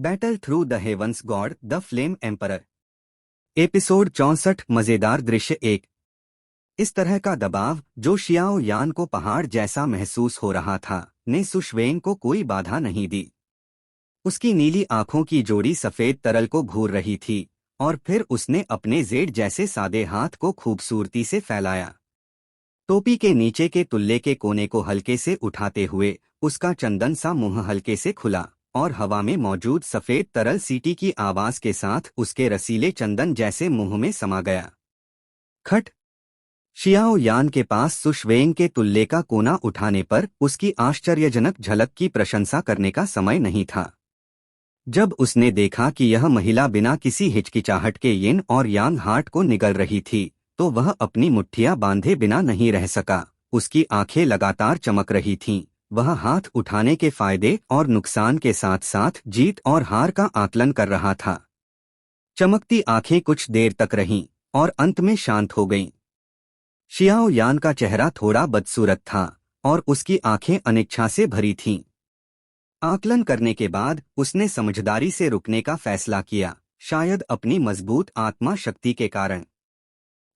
Battle through the heavens god the flame emperor. Episode 64। मजेदार दृश्य 1। इस तरह का दबाव जो शियाओ यान को पहाड़ जैसा महसूस हो रहा था ने सुशवेन को कोई बाधा नहीं दी। उसकी नीली आंखों की जोड़ी सफेद तरल को घूर रही थी और फिर उसने अपने जेड जैसे सादे हाथ को खूबसूरती से फैलाया। टोपी के नीचे के तुल्ले के कोने को हल्के से उठाते हुए उसका चंदन सा मुंह हल्के से खुला और हवा में मौजूद सफेद तरल सीटी की आवाज के साथ उसके रसीले चंदन जैसे मुंह में समा गया। खट। शियाओ यान के पास सुशवेंग के तुल्ले का कोना उठाने पर उसकी आश्चर्यजनक झलक की प्रशंसा करने का समय नहीं था। जब उसने देखा कि यह महिला बिना किसी हिचकिचाहट के यिन और यांग हार्ट को निगल रही थी तो वह अपनी मुट्ठियां बांधे बिना नहीं रह सका। उसकी आंखें लगातार चमक रही थीं। वह हाथ उठाने के फायदे और नुकसान के साथ साथ जीत और हार का आकलन कर रहा था। चमकती आंखें कुछ देर तक रहीं और अंत में शांत हो गईं। शियाओ यान का चेहरा थोड़ा बदसूरत था और उसकी आंखें अनिच्छा से भरी थीं। आकलन करने के बाद उसने समझदारी से रुकने का फैसला किया, शायद अपनी मजबूत आत्मा शक्ति के कारण।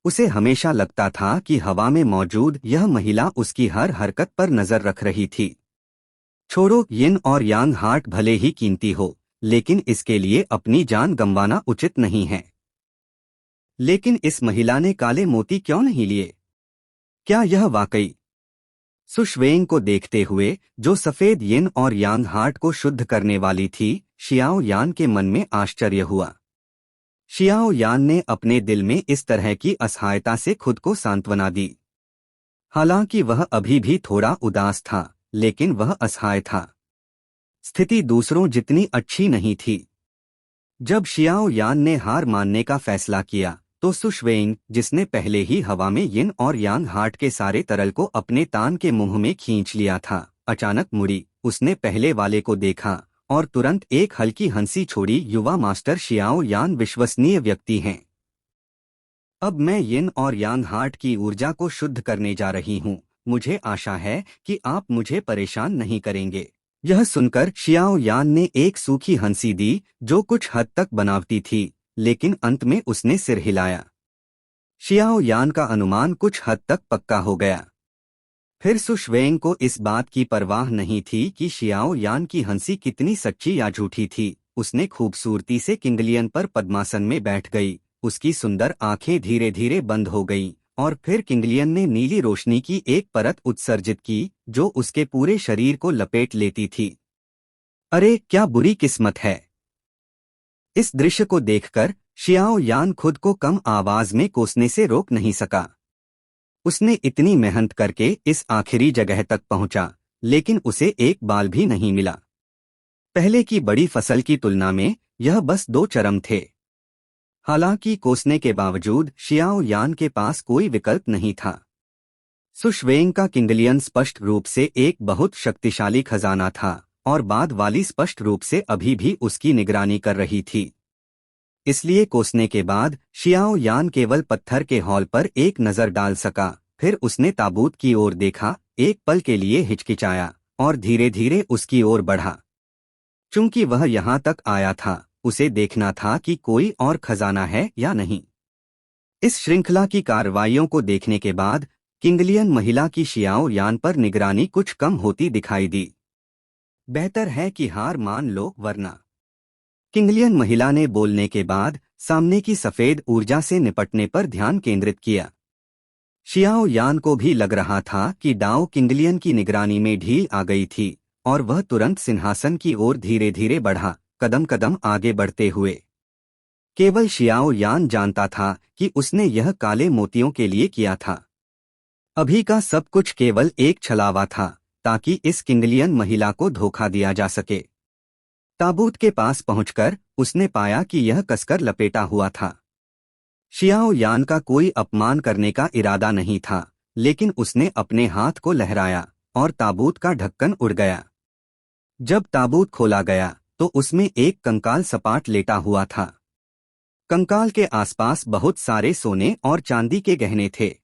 उसे हमेशा लगता था कि हवा में मौजूद यह महिला उसकी हर हरकत पर नजर रख रही थी। छोड़ो, यिन और यांग हार्ट भले ही कीमती हो, लेकिन इसके लिए अपनी जान गंवाना उचित नहीं है। लेकिन इस महिला ने काले मोती क्यों नहीं लिए? क्या यह वाकई? सुशवेंग को देखते हुए, जो सफेद यिन और यांग हार्ट को शुद्ध करने वाली थी, शियाओ यान के मन में आश्चर्य हुआ। शियाओ यान ने अपने दिल में इस तरह की असहायता से खुद को सांत्वना दी। हालांकि वह अभी भी थोड़ा उदास था, लेकिन वह असहाय था। स्थिति दूसरों जितनी अच्छी नहीं थी। जब शियाओ यान ने हार मानने का फैसला किया तो सुशवेंग, जिसने पहले ही हवा में यिन और यांग हार्ट के सारे तरल को अपने तान के मुंह में खींच लिया था, अचानक मुड़ी। उसने पहले वाले को देखा और तुरंत एक हल्की हंसी छोड़ी। युवा मास्टर शियाओ यान विश्वसनीय व्यक्ति हैं। अब मैं यिन और यांग हार्ट की ऊर्जा को शुद्ध करने जा रही हूँ। मुझे आशा है कि आप मुझे परेशान नहीं करेंगे। यह सुनकर शियाओ यान ने एक सूखी हंसी दी जो कुछ हद तक बनावटी थी, लेकिन अंत में उसने सिर हिलाया। शियाओ यान का अनुमान कुछ हद तक पक्का हो गया। फिर सुशवेंग को इस बात की परवाह नहीं थी कि शियाओ यान की हंसी कितनी सच्ची या झूठी थी। उसने खूबसूरती से किंगलियन पर पद्मासन में बैठ गई। उसकी सुंदर आंखें धीरे धीरे बंद हो गईं और फिर किंगलियन ने नीली रोशनी की एक परत उत्सर्जित की जो उसके पूरे शरीर को लपेट लेती थी। अरे क्या बुरी किस्मत है! इस दृश्य को देखकर शियाओ यान खुद को कम आवाज में कोसने से रोक नहीं सका। उसने इतनी मेहनत करके इस आखिरी जगह तक पहुंचा, लेकिन उसे एक बाल भी नहीं मिला। पहले की बड़ी फसल की तुलना में यह बस 2 चरम थे। हालांकि कोसने के बावजूद शियाओ यान के पास कोई विकल्प नहीं था। सुशवेंग का किंगलियन स्पष्ट रूप से एक बहुत शक्तिशाली खजाना था और बाद वाली स्पष्ट रूप से अभी भी उसकी निगरानी कर रही थी। इसलिए कोसने के बाद शियाओ यान केवल पत्थर के हॉल पर एक नजर डाल सका। फिर उसने ताबूत की ओर देखा, एक पल के लिए हिचकिचाया और धीरे धीरे उसकी ओर बढ़ा। चूंकि वह यहाँ तक आया था, उसे देखना था कि कोई और खजाना है या नहीं। इस श्रृंखला की कार्रवाइयों को देखने के बाद किंगलियन महिला की शियाओ यान पर निगरानी कुछ कम होती दिखाई दी। बेहतर है कि हार मान लो, वरना। किंगलियन महिला ने बोलने के बाद सामने की सफेद ऊर्जा से निपटने पर ध्यान केंद्रित किया। शियाओ यान को भी लग रहा था कि डाओ किंगलियन की निगरानी में ढील आ गई थी और वह तुरंत सिंहासन की ओर धीरे धीरे बढ़ा, कदम कदम आगे बढ़ते हुए। केवल शियाओ यान जानता था कि उसने यह काले मोतियों के लिए किया था। अभी का सब कुछ केवल एक छलावा था ताकि इस किंगलियन महिला को धोखा दिया जा सके। ताबूत के पास पहुंचकर उसने पाया कि यह कसकर लपेटा हुआ था। शियाओ यान का कोई अपमान करने का इरादा नहीं था, लेकिन उसने अपने हाथ को लहराया और ताबूत का ढक्कन उड़ गया। जब ताबूत खोला गया तो उसमें एक कंकाल सपाट लेटा हुआ था। कंकाल के आसपास बहुत सारे सोने और चांदी के गहने थे।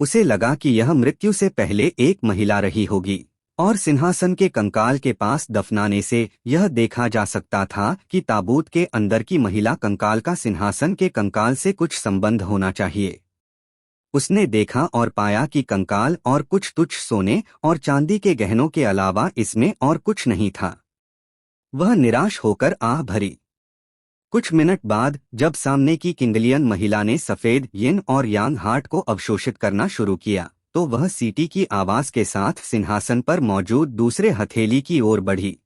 उसे लगा कि यह मृत्यु से पहले एक महिला रही होगी। और सिंहासन के कंकाल के पास दफनाने से यह देखा जा सकता था कि ताबूत के अंदर की महिला कंकाल का सिंहासन के कंकाल से कुछ संबंध होना चाहिए। उसने देखा और पाया कि कंकाल और कुछ तुच्छ सोने और चांदी के गहनों के अलावा इसमें और कुछ नहीं था। वह निराश होकर आह भरी। कुछ मिनट बाद जब सामने की किंगलियन महिला ने सफेद यिन और यांग हार्ट को अवशोषित करना शुरू किया, तो वह सीटी की आवाज के साथ सिंहासन पर मौजूद दूसरे हथेली की ओर बढ़ी,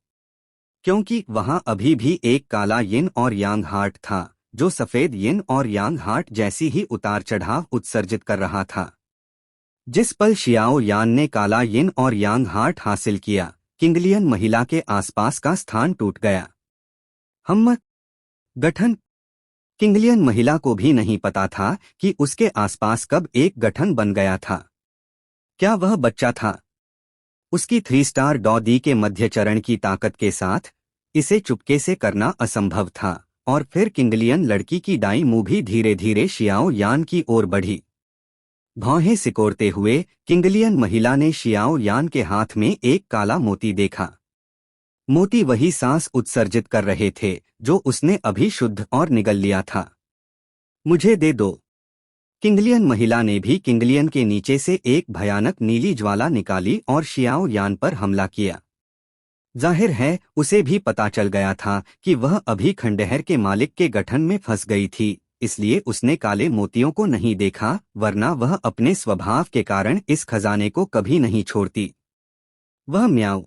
क्योंकि वहां अभी भी एक काला यिन और यांग हार्ट था जो सफेद यिन और यांग हार्ट जैसी ही उतार चढ़ाव उत्सर्जित कर रहा था। जिस पल शियाओ यान ने काला यिन और यांग हार्ट हासिल किया, किंगलियन महिला के आसपास का स्थान टूट गया। हम गठन। किंगलियन महिला को भी नहीं पता था कि उसके आसपास कब एक गठन बन गया था। क्या वह बच्चा था? उसकी 3 स्टार डॉ.डी के मध्य चरण की ताकत के साथ इसे चुपके से करना असंभव था। और फिर किंगलियन लड़की की दाईं मुंह भी धीरे धीरे शियाओ यान की ओर बढ़ी। भौहें सिकोड़ते हुए किंगलियन महिला ने शियाओ यान के हाथ में एक काला मोती देखा। मोती वही सांस उत्सर्जित कर रहे थे जो उसने अभी शुद्ध और निगल लिया था। मुझे दे दो। किंगलियन महिला ने भी किंगलियन के नीचे से एक भयानक नीली ज्वाला निकाली और शियाओ यान पर हमला किया। जाहिर है उसे भी पता चल गया था कि वह अभी खंडहर के मालिक के गठन में फंस गई थी, इसलिए उसने काले मोतियों को नहीं देखा, वरना वह अपने स्वभाव के कारण इस खजाने को कभी नहीं छोड़ती। वह म्याऊ।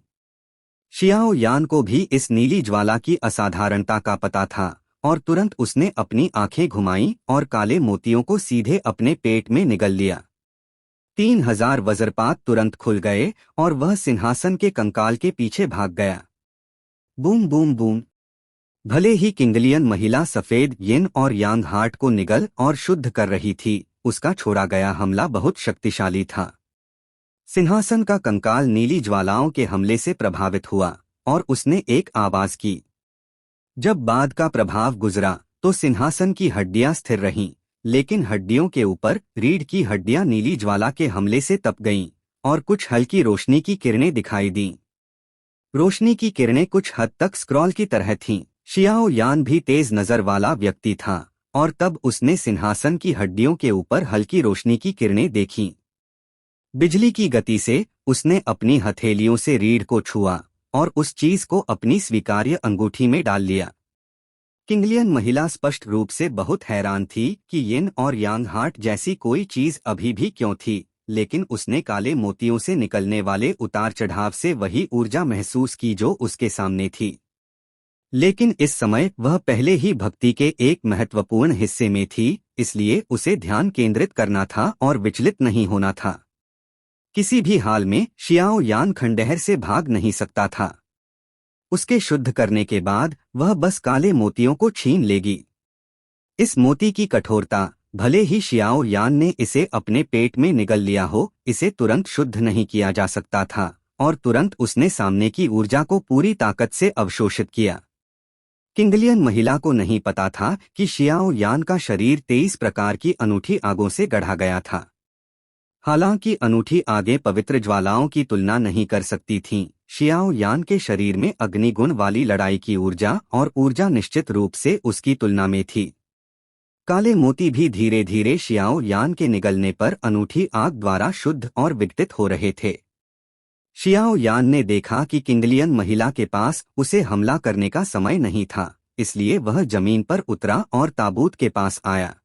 शियाओ यान को भी इस नीली ज्वाला की असाधारणता का पता था और तुरंत उसने अपनी आंखें घुमाईं और काले मोतियों को सीधे अपने पेट में निगल लिया। 3000 वज्रपात तुरंत खुल गए और वह सिंहासन के कंकाल के पीछे भाग गया। Boom boom boom. भले ही किंगलियन महिला सफेद यिन और यांग हार्ट को निगल और शुद्ध कर रही थी, उसका छोड़ा गया हमला बहुत शक्तिशाली था। सिंहासन का कंकाल नीली ज्वालाओं के हमले से प्रभावित हुआ और उसने एक आवाज की। जब बाद का प्रभाव गुजरा तो सिंहासन की हड्डियां स्थिर रहीं, लेकिन हड्डियों के ऊपर रीढ़ की हड्डियां नीली ज्वाला के हमले से तप गईं और कुछ हल्की रोशनी की किरणें दिखाई दीं। रोशनी की किरणें कुछ हद तक स्क्रॉल की तरह थीं। शियाओ यान भी तेज नजर वाला व्यक्ति था और तब उसने सिंहासन की हड्डियों के ऊपर हल्की रोशनी की किरणें देखीं। बिजली की गति से उसने अपनी हथेलियों से रीढ़ को छुआ और उस चीज को अपनी स्वीकार्य अंगूठी में डाल लिया। किंगलियन महिला स्पष्ट रूप से बहुत हैरान थी कि यिन और यांग हार्ट जैसी कोई चीज अभी भी क्यों थी, लेकिन उसने काले मोतियों से निकलने वाले उतार चढ़ाव से वही ऊर्जा महसूस की जो उसके सामने थी। लेकिन इस समय वह पहले ही भक्ति के एक महत्वपूर्ण हिस्से में थी, इसलिए उसे ध्यान केंद्रित करना था और विचलित नहीं होना था। किसी भी हाल में शियाओ यान खंडहर से भाग नहीं सकता था। उसके शुद्ध करने के बाद वह बस काले मोतियों को छीन लेगी। इस मोती की कठोरता, भले ही शियाओ यान ने इसे अपने पेट में निगल लिया हो, इसे तुरंत शुद्ध नहीं किया जा सकता था और तुरंत उसने सामने की ऊर्जा को पूरी ताकत से अवशोषित किया। किंगलियन महिला को नहीं पता था कि शियाओ यान का शरीर 23 प्रकार की अनूठी आगों से गढ़ा गया था। हालांकि अनूठी आगें पवित्र ज्वालाओं की तुलना नहीं कर सकती थीं, शियाओ यान के शरीर में अग्निगुण वाली लड़ाई की ऊर्जा और ऊर्जा निश्चित रूप से उसकी तुलना में थी। काले मोती भी धीरे धीरे शियाओ यान के निगलने पर अनूठी आग द्वारा शुद्ध और विघटित हो रहे थे। शियाओ यान ने देखा कि किंगलियन महिला के पास उसे हमला करने का समय नहीं था, इसलिए वह जमीन पर उतरा और ताबूत के पास आया।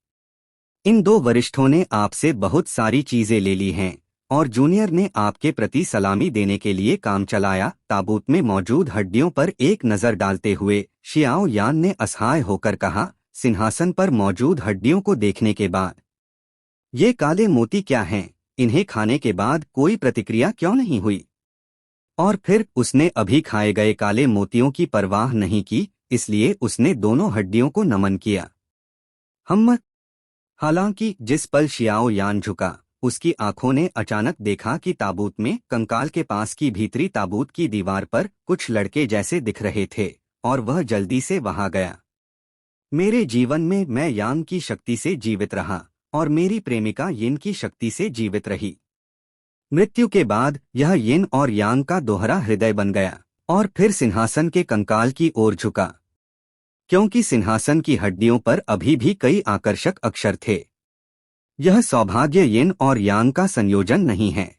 इन 2 वरिष्ठों ने आपसे बहुत सारी चीजें ले ली हैं और जूनियर ने आपके प्रति सलामी देने के लिए काम चलाया। ताबूत में मौजूद हड्डियों पर एक नजर डालते हुए शियाओ यान ने असहाय होकर कहा, सिंहासन पर मौजूद हड्डियों को देखने के बाद, ये काले मोती क्या हैं? इन्हें खाने के बाद कोई प्रतिक्रिया क्यों नहीं हुई? और फिर उसने अभी खाए गए काले मोतियों की परवाह नहीं की, इसलिए उसने दोनों हड्डियों को नमन किया। हम हालांकि जिस पल शियाओ यान झुका, उसकी आंखों ने अचानक देखा कि ताबूत में कंकाल के पास की भीतरी ताबूत की दीवार पर कुछ लड़के जैसे दिख रहे थे और वह जल्दी से वहां गया। मेरे जीवन में मैं यांग की शक्ति से जीवित रहा और मेरी प्रेमिका यिन की शक्ति से जीवित रही। मृत्यु के बाद यह यिन और यांग का दोहरा हृदय बन गया और फिर सिंहासन के कंकाल की ओर झुका, क्योंकि सिंहासन की हड्डियों पर अभी भी कई आकर्षक अक्षर थे। यह सौभाग्य यिन और यांग का संयोजन नहीं है।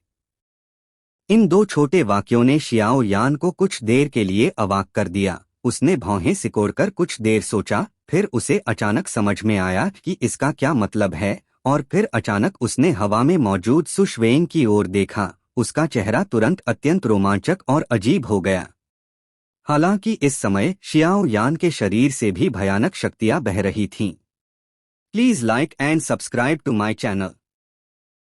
इन दो छोटे वाक्यों ने शियाओ यान को कुछ देर के लिए अवाक कर दिया। उसने भौहें सिकोड़कर कुछ देर सोचा, फिर उसे अचानक समझ में आया कि इसका क्या मतलब है, और फिर अचानक उसने हवा में मौजूद सु शुवेंग की ओर देखा। उसका चेहरा तुरंत अत्यंत रोमांचक और अजीब हो गया। हालांकि इस समय शियाओ यान के शरीर से भी भयानक शक्तियां बह रही थीं। Please like and subscribe to my channel.